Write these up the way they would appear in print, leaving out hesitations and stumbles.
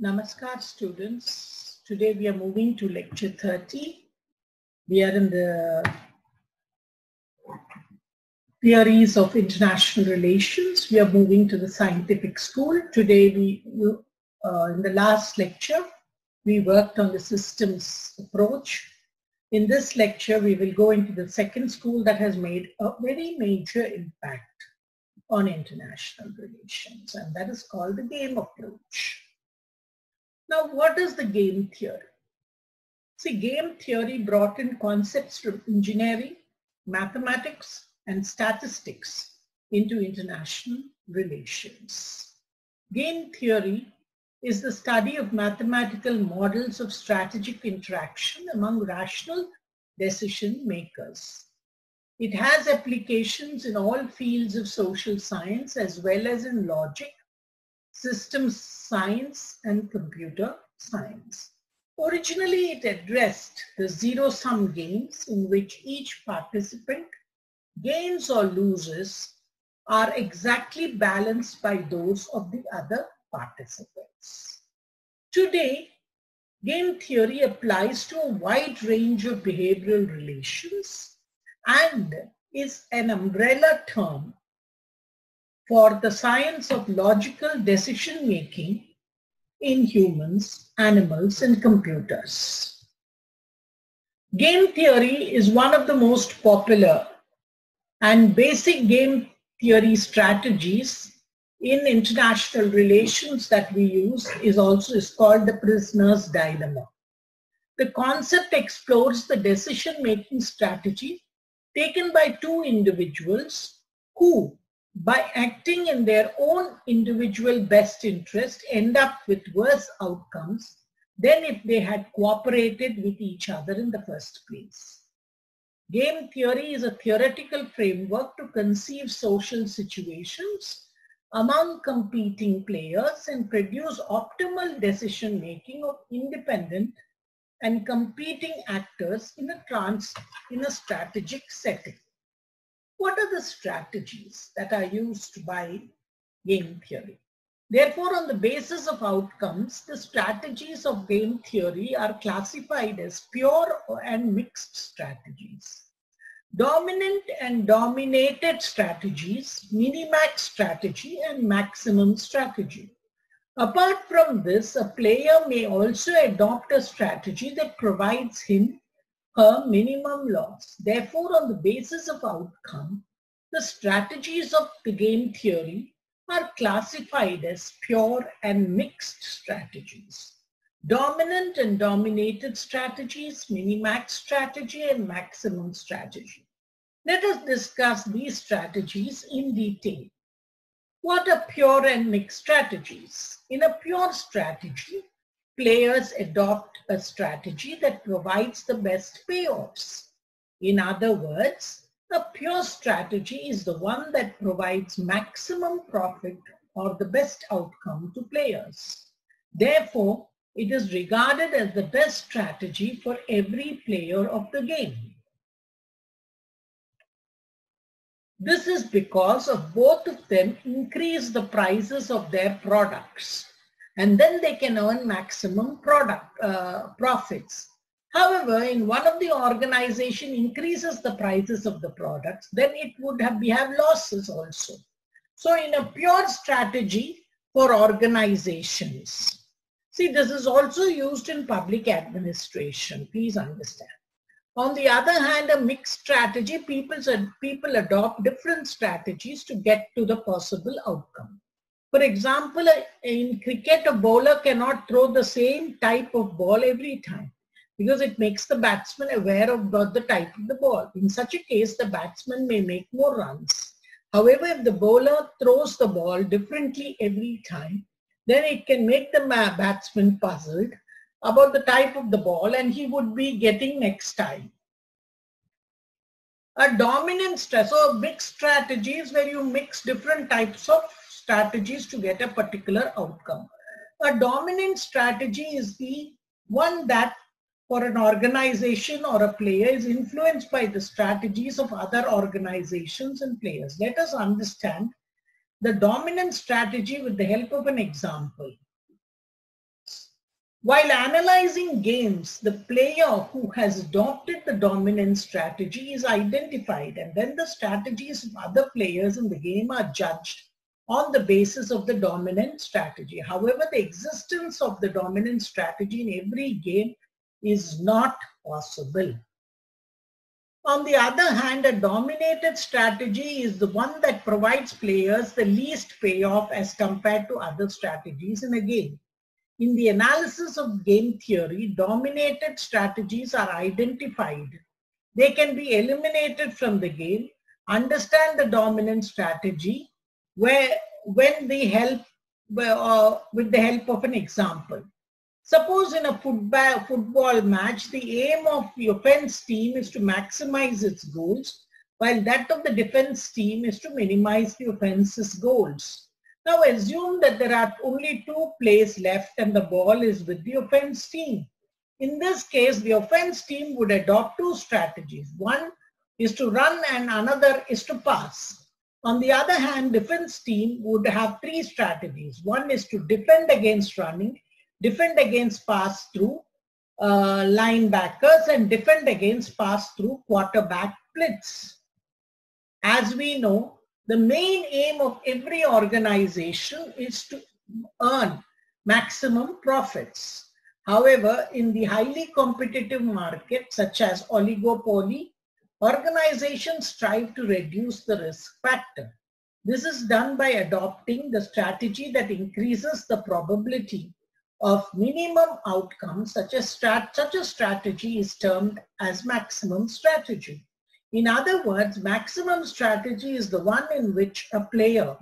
Namaskar students. Today we are moving to lecture 30. We are in the theories of international relations. We are moving to the scientific school. Today in the last lecture, we worked on the systems approach. In this lecture, we will go into the second school that has made a very major impact on international relations, and that is called the game approach. Now, what is the game theory? See, game theory brought in concepts from engineering, mathematics, and statistics into international relations. Game theory is the study of mathematical models of strategic interaction among rational decision makers. It has applications in all fields of social science as well as in logic, systems science, and computer science. Originally, it addressed the zero-sum games in which each participant gains or loses are exactly balanced by those of the other participants. Today, game theory applies to a wide range of behavioral relations and is an umbrella term for the science of logical decision making in humans, animals, and computers. Game theory is one of the most popular and basic game theory strategies in international relations that we use is called the prisoner's dilemma. The concept explores the decision-making strategy taken by two individuals who, by acting in their own individual best interest, end up with worse outcomes than if they had cooperated with each other in the first place. Game theory is a theoretical framework to conceive social situations among competing players and produce optimal decision-making of independent and competing actors in a strategic setting. What are the strategies that are used by game theory? Therefore, on the basis of outcomes, the strategies of game theory are classified as pure and mixed strategies. Dominant and dominated strategies, minimax strategy, and maximum strategy. Apart from this, a player may also adopt a strategy that provides him her minimum loss. Therefore, on the basis of outcome, the strategies of the game theory are classified as pure and mixed strategies. Dominant and dominated strategies, minimax strategy, and maximum strategy. Let us discuss these strategies in detail. What are pure and mixed strategies? In a pure strategy, players adopt a strategy that provides the best payoffs. In other words, a pure strategy is the one that provides maximum profit or the best outcome to players. Therefore, it is regarded as the best strategy for every player of the game. This is because of both of them increase the prices of their products, and then they can earn maximum profits. However, in one of the organization increases the prices of the products, then it would have losses also. So in a pure strategy for organizations, see, this is also used in public administration, please understand. On the other hand, a mixed strategy, people adopt different strategies to get to the possible outcome. For example, in cricket, a bowler cannot throw the same type of ball every time because it makes the batsman aware of the type of the ball. In such a case, the batsman may make more runs. However, if the bowler throws the ball differently every time, then it can make the batsman puzzled about the type of the ball and he would be getting next time. A dominant strategy, so mixed strategy is where you mix different types of strategies to get a particular outcome. A dominant strategy is the one that for an organization or a player is influenced by the strategies of other organizations and players. Let us understand the dominant strategy with the help of an example. While analyzing games, the player who has adopted the dominant strategy is identified, and then the strategies of other players in the game are judged on the basis of the dominant strategy. However, the existence of the dominant strategy in every game is not possible. On the other hand, a dominated strategy is the one that provides players the least payoff as compared to other strategies in a game. In the analysis of game theory, dominated strategies are identified. They can be eliminated from the game. Understand the dominant strategy with the help of an example. Suppose in a football match, the aim of the offense team is to maximize its goals, while that of the defense team is to minimize the offense's goals. Now assume that there are only 2 plays left and the ball is with the offense team. In this case, the offense team would adopt 2 strategies. One is to run and another is to pass. On the other hand, defense team would have 3 strategies. One is to defend against running, defend against pass through linebackers, and defend against pass through quarterback blitz. As we know, the main aim of every organization is to earn maximum profits. However, in the highly competitive market, such as oligopoly, organizations strive to reduce the risk factor. This is done by adopting the strategy that increases the probability of minimum outcomes. Such a strategy is termed as maximum strategy. In other words, maximum strategy is the one in which a player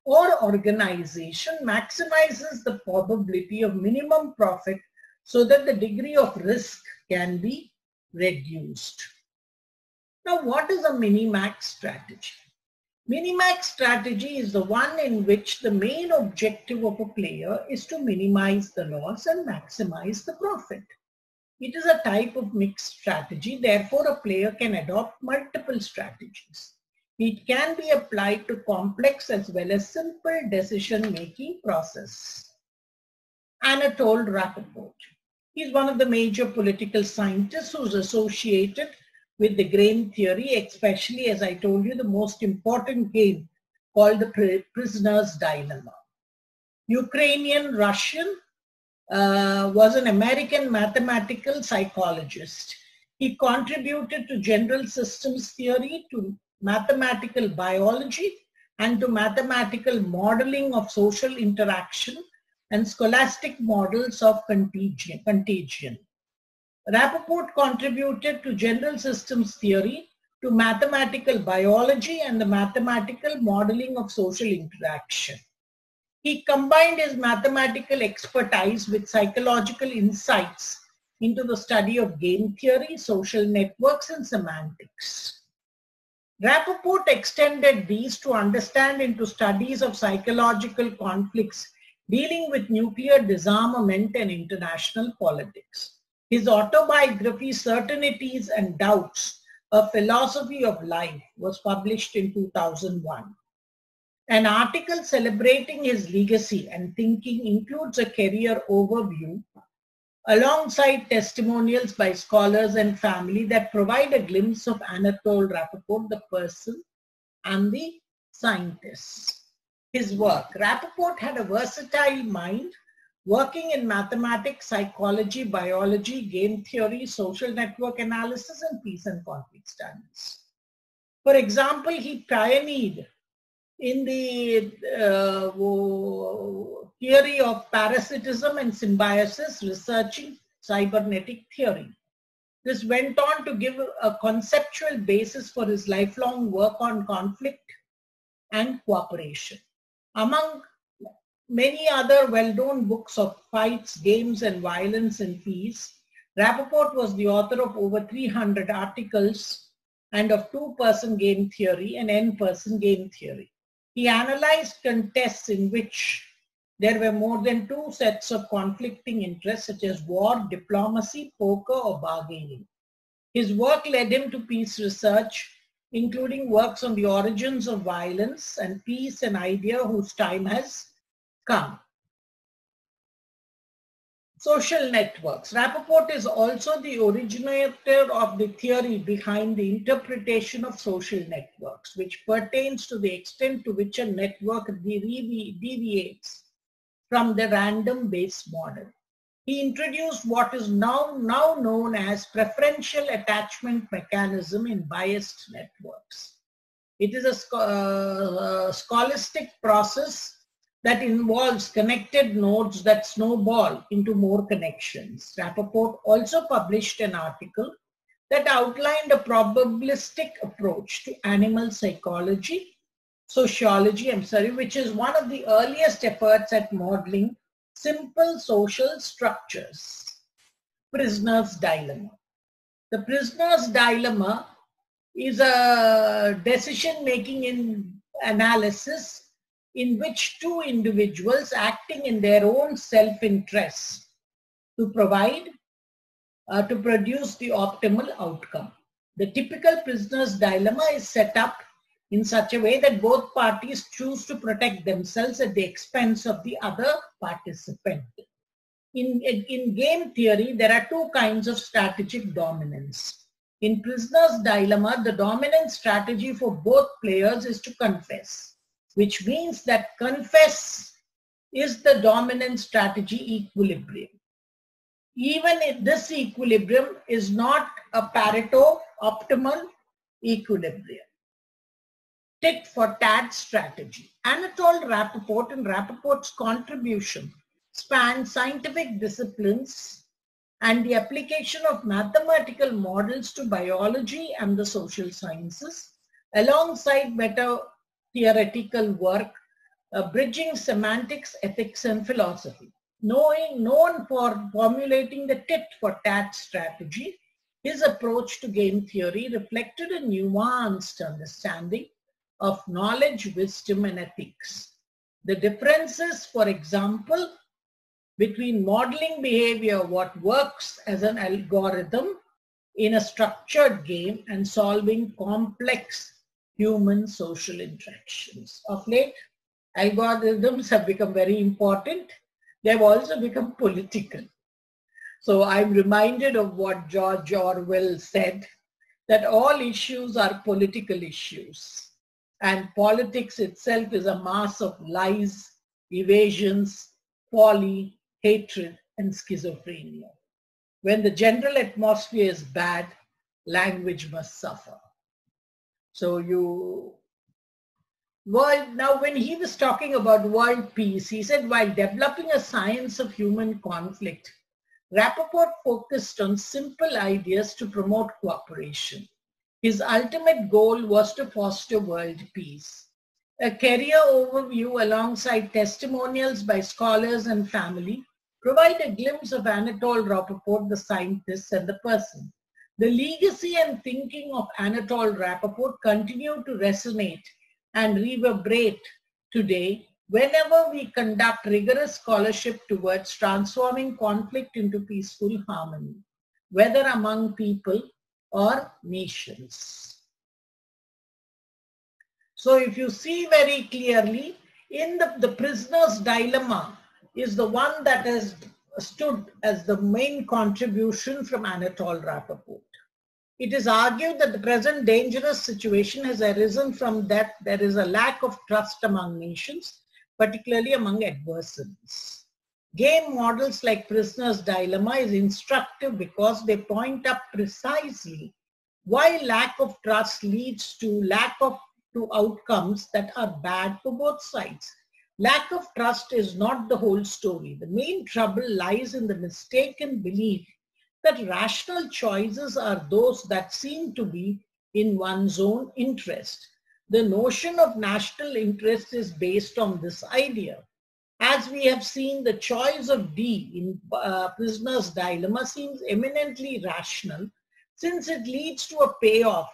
or organization maximizes the probability of minimum profit so that the degree of risk can be reduced. Now, what is a minimax strategy? Minimax strategy is the one in which the main objective of a player is to minimize the loss and maximize the profit. It is a type of mixed strategy, therefore a player can adopt multiple strategies. It can be applied to complex as well as simple decision-making process. Anatole Rapoport. He is one of the major political scientists who is associated with the game theory, especially, as I told you, the most important game called the prisoner's dilemma. Ukrainian-Russian, was an American mathematical psychologist. He contributed to general systems theory, to mathematical biology, and to mathematical modeling of social interaction and scholastic models of contagion. Rapoport contributed to general systems theory, to mathematical biology, and the mathematical modeling of social interaction. He combined his mathematical expertise with psychological insights into the study of game theory, social networks, and semantics. Rapoport extended these to understand into studies of psychological conflicts dealing with nuclear disarmament and international politics. His autobiography, Certainties and Doubts, A Philosophy of Life, was published in 2001. An article celebrating his legacy and thinking includes a career overview alongside testimonials by scholars and family that provide a glimpse of Anatole Rapoport, the person and the scientist. His work. Rapoport had a versatile mind, working in mathematics, psychology, biology, game theory, social network analysis, and peace and conflict studies. For example, he pioneered in the theory of parasitism and symbiosis, researching cybernetic theory. This went on to give a conceptual basis for his lifelong work on conflict and cooperation. Among many other well-known books of fights, games, and violence and peace, Rapoport was the author of over 300 articles and of two-person game theory and n-person game theory. He analyzed contests in which there were more than two sets of conflicting interests, such as war, diplomacy, poker, or bargaining. His work led him to peace research, including works on the origins of violence and peace, an idea whose time has come. Social networks. Rapoport is also the originator of the theory behind the interpretation of social networks, which pertains to the extent to which a network deviates from the random base model. He introduced what is now known as preferential attachment mechanism in biased networks. It is a scholastic process that involves connected nodes that snowball into more connections. Rapoport also published an article that outlined a probabilistic approach to animal sociology, which is one of the earliest efforts at modeling simple social structures. Prisoner's dilemma. The prisoner's dilemma is a decision-making analysis in which two individuals acting in their own self-interest to produce the optimal outcome. The typical prisoner's dilemma is set up in such a way that both parties choose to protect themselves at the expense of the other participant. In game theory, there are two kinds of strategic dominance. In prisoner's dilemma, the dominant strategy for both players is to confess, which means that confess is the dominant strategy equilibrium. Even if this equilibrium is not a Pareto optimal equilibrium. Tit for tat strategy. Anatole Rapoport and Rapoport's contribution span scientific disciplines and the application of mathematical models to biology and the social sciences, alongside meta-theoretical work bridging semantics, ethics, and philosophy. Known for formulating the tit for tat strategy, his approach to game theory reflected a nuanced understanding of knowledge, wisdom, and ethics. The differences, for example, between modeling behavior, what works as an algorithm in a structured game, and solving complex human social interactions. Of late, algorithms have become very important. They've also become political. So I'm reminded of what George Orwell said, that all issues are political issues. And politics itself is a mass of lies, evasions, folly, hatred, and schizophrenia. When the general atmosphere is bad, language must suffer. So now when he was talking about world peace, he said, while developing a science of human conflict, Rapoport focused on simple ideas to promote cooperation. His ultimate goal was to foster world peace. A career overview alongside testimonials by scholars and family provide a glimpse of Anatole Rapoport, the scientist and the person. The legacy and thinking of Anatole Rapoport continue to resonate and reverberate today whenever we conduct rigorous scholarship towards transforming conflict into peaceful harmony, whether among people or nations. So if you see very clearly, in the prisoner's dilemma is the one that has stood as the main contribution from Anatole Rapoport. It is argued that the present dangerous situation has arisen from that there is a lack of trust among nations, particularly among adversaries. Game models like Prisoner's Dilemma is instructive because they point up precisely why lack of trust leads to outcomes that are bad for both sides. Lack of trust is not the whole story. The main trouble lies in the mistaken belief that rational choices are those that seem to be in one's own interest. The notion of national interest is based on this idea. As we have seen, the choice of D in Prisoner's Dilemma seems eminently rational, since it leads to a payoff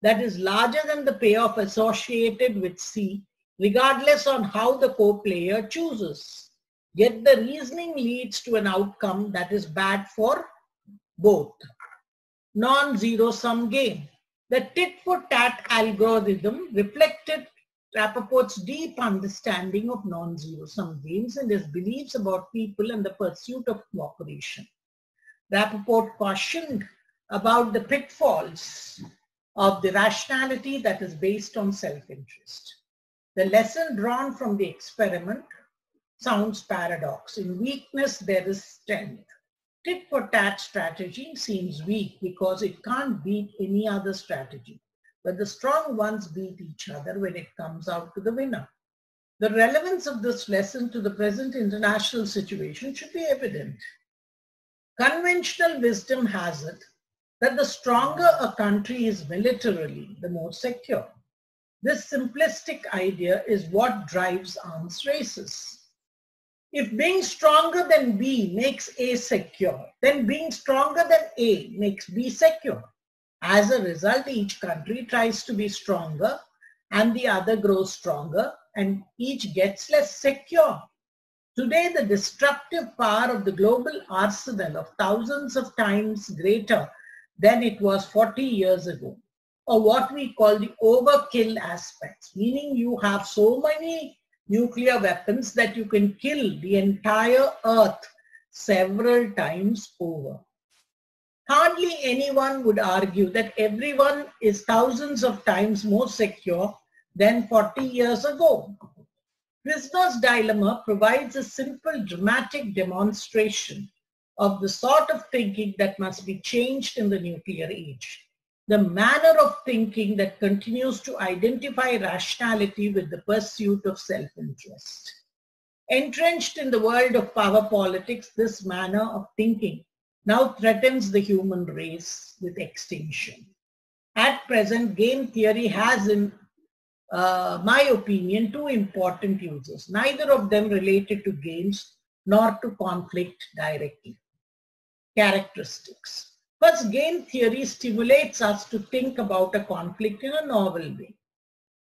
that is larger than the payoff associated with C, regardless on how the co-player chooses. Yet the reasoning leads to an outcome that is bad for both. Non-zero-sum game. The tit-for-tat algorithm reflected Rapoport's deep understanding of non-zero-sum games and his beliefs about people and the pursuit of cooperation. Rapoport cautioned about the pitfalls of the rationality that is based on self-interest. The lesson drawn from the experiment sounds paradox. In weakness, there is strength. Tit-for-tat strategy seems weak because it can't beat any other strategy. But the strong ones beat each other when it comes out to the winner. The relevance of this lesson to the present international situation should be evident. Conventional wisdom has it that the stronger a country is militarily, the more secure. This simplistic idea is what drives arms races. If being stronger than B makes A secure, then being stronger than A makes B secure. As a result, each country tries to be stronger and the other grows stronger and each gets less secure. Today, the destructive power of the global arsenal of thousands of times greater than it was 40 years ago, or what we call the overkill aspects, meaning you have so many nuclear weapons that you can kill the entire earth several times over. Hardly anyone would argue that everyone is thousands of times more secure than 40 years ago. Prisoner's dilemma provides a simple dramatic demonstration of the sort of thinking that must be changed in the nuclear age. The manner of thinking that continues to identify rationality with the pursuit of self-interest. Entrenched in the world of power politics, this manner of thinking now threatens the human race with extinction. At present, game theory has, in my opinion, two important uses, neither of them related to games nor to conflict directly. Characteristics. First, game theory stimulates us to think about a conflict in a novel way.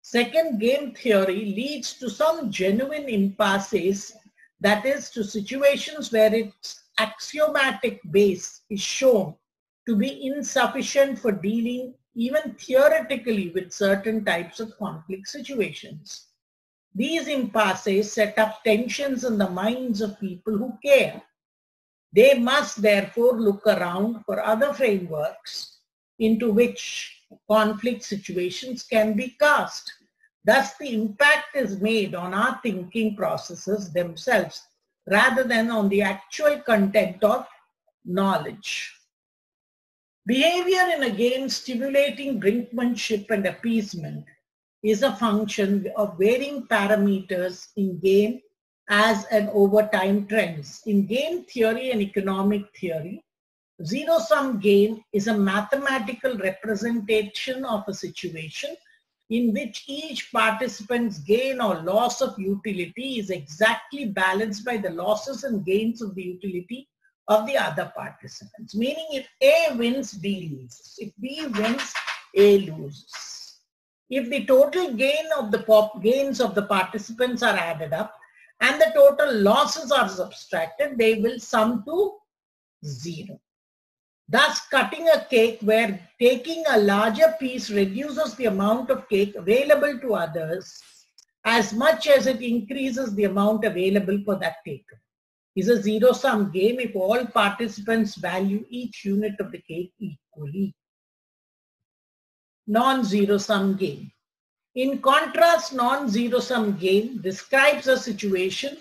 Second, game theory leads to some genuine impasses, that is, to situations where its axiomatic base is shown to be insufficient for dealing even theoretically with certain types of conflict situations. These impasses set up tensions in the minds of people who care. They must therefore look around for other frameworks into which conflict situations can be cast. Thus, the impact is made on our thinking processes themselves rather than on the actual content of knowledge. Behavior in a game stimulating brinkmanship and appeasement is a function of varying parameters in game as and over time trends. In game theory and economic theory, zero-sum game is a mathematical representation of a situation in which each participant's gain or loss of utility is exactly balanced by the losses and gains of the utility of the other participants. Meaning, if A wins, B loses. If B wins, A loses. If the total gains of the participants are added up and the total losses are subtracted, they will sum to zero. Thus, cutting a cake where taking a larger piece reduces the amount of cake available to others as much as it increases the amount available for that taker is a zero-sum game if all participants value each unit of the cake equally. Non-zero-sum game. In contrast, non-zero-sum game describes a situation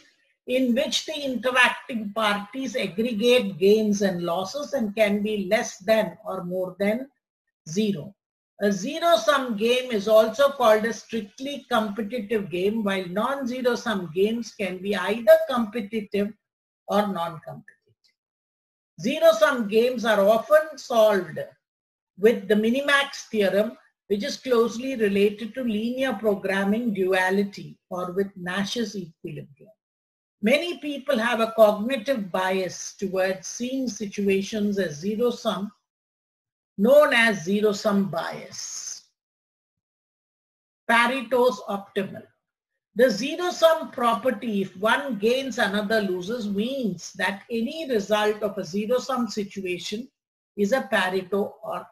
in which the interacting parties aggregate gains and losses and can be less than or more than zero. A zero-sum game is also called a strictly competitive game, while non-zero-sum games can be either competitive or non-competitive. Zero-sum games are often solved with the minimax theorem, which is closely related to linear programming duality or with Nash's equilibrium. Many people have a cognitive bias towards seeing situations as zero-sum, known as zero-sum bias. Pareto's optimal. The zero-sum property, if one gains, another loses, means that any result of a zero-sum situation is a Pareto or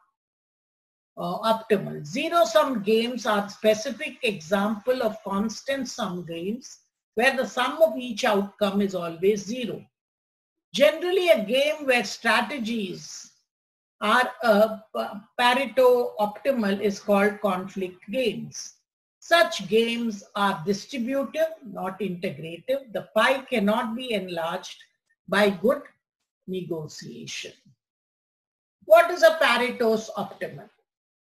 optimal. Zero-sum games are specific example of constant sum games where the sum of each outcome is always zero. Generally, a game where strategies are Pareto optimal is called conflict games. Such games are distributive, not integrative. The pie cannot be enlarged by good negotiation. What is a Pareto's optimal?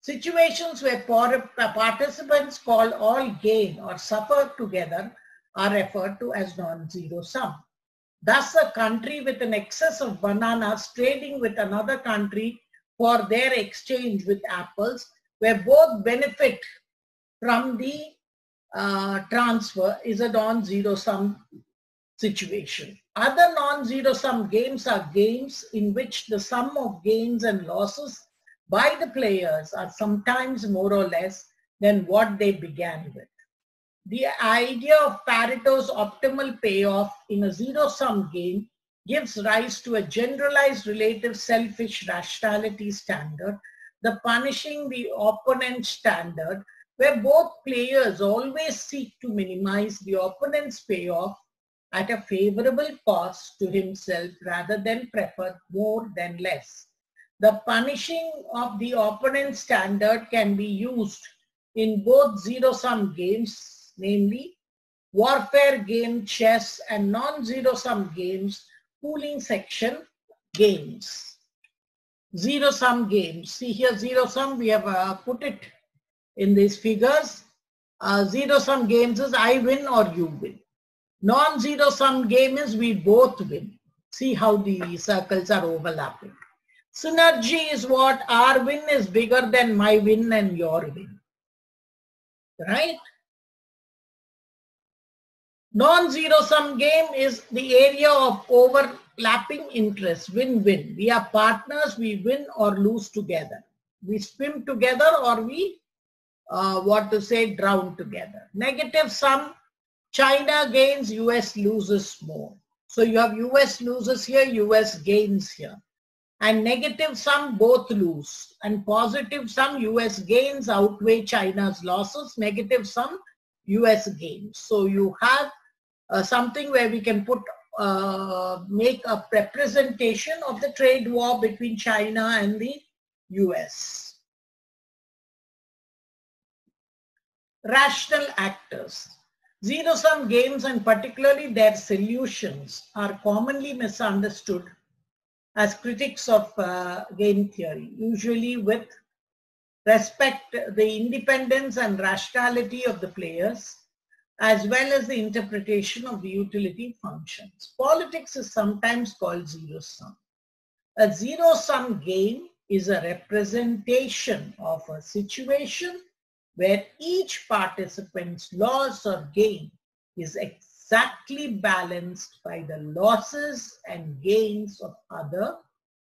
Situations where participants call all gain or suffer together are referred to as non-zero sum. Thus, a country with an excess of bananas trading with another country for their exchange with apples, where both benefit from the transfer, is a non-zero sum situation. Other non-zero sum games are games in which the sum of gains and losses by the players are sometimes more or less than what they began with. The idea of Pareto's optimal payoff in a zero-sum game gives rise to a generalized relative selfish rationality standard, the punishing the opponent standard, where both players always seek to minimize the opponent's payoff at a favorable cost to himself rather than prefer more than less. The punishing of the opponent standard can be used in both zero-sum games, namely warfare game, chess, and non-zero-sum games, pooling section games. Zero-sum games. See here, zero-sum, we have put it in these figures. Zero-sum games is I win or you win. Non-zero sum game is we both win. See how the circles are overlapping. Synergy is what? Our win is bigger than my win and your win. Right? Non-zero sum game is the area of overlapping interest, win-win. We are partners, we win or lose together. We swim together or we, drown together. Negative sum, China gains, US loses more. So you have US loses here, US gains here. And negative sum, both lose. And positive sum, US gains outweigh China's losses. Negative sum, US gains. So you have something where we can put, make a representation of the trade war between China and the US. Rational actors. Zero-sum games and particularly their solutions are commonly misunderstood as critics of game theory, usually with respect the independence and rationality of the players, as well as the interpretation of the utility functions. Politics is sometimes called zero-sum. A zero-sum game is a representation of a situation where each participant's loss or gain is exactly balanced by the losses and gains of other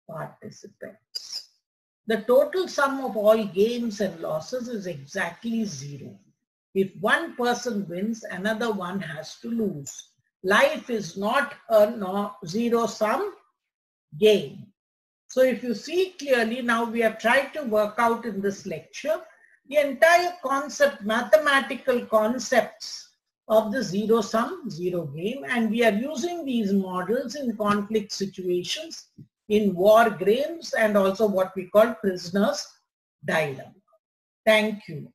participants. The total sum of all gains and losses is exactly zero. If one person wins, another one has to lose. Life is not a zero-sum game. So if you see clearly, now we have tried to work out in this lecture the entire concept, mathematical concepts of the zero-sum, zero game, and we are using these models in conflict situations, in war games, and also what we call prisoner's dilemma. Thank you.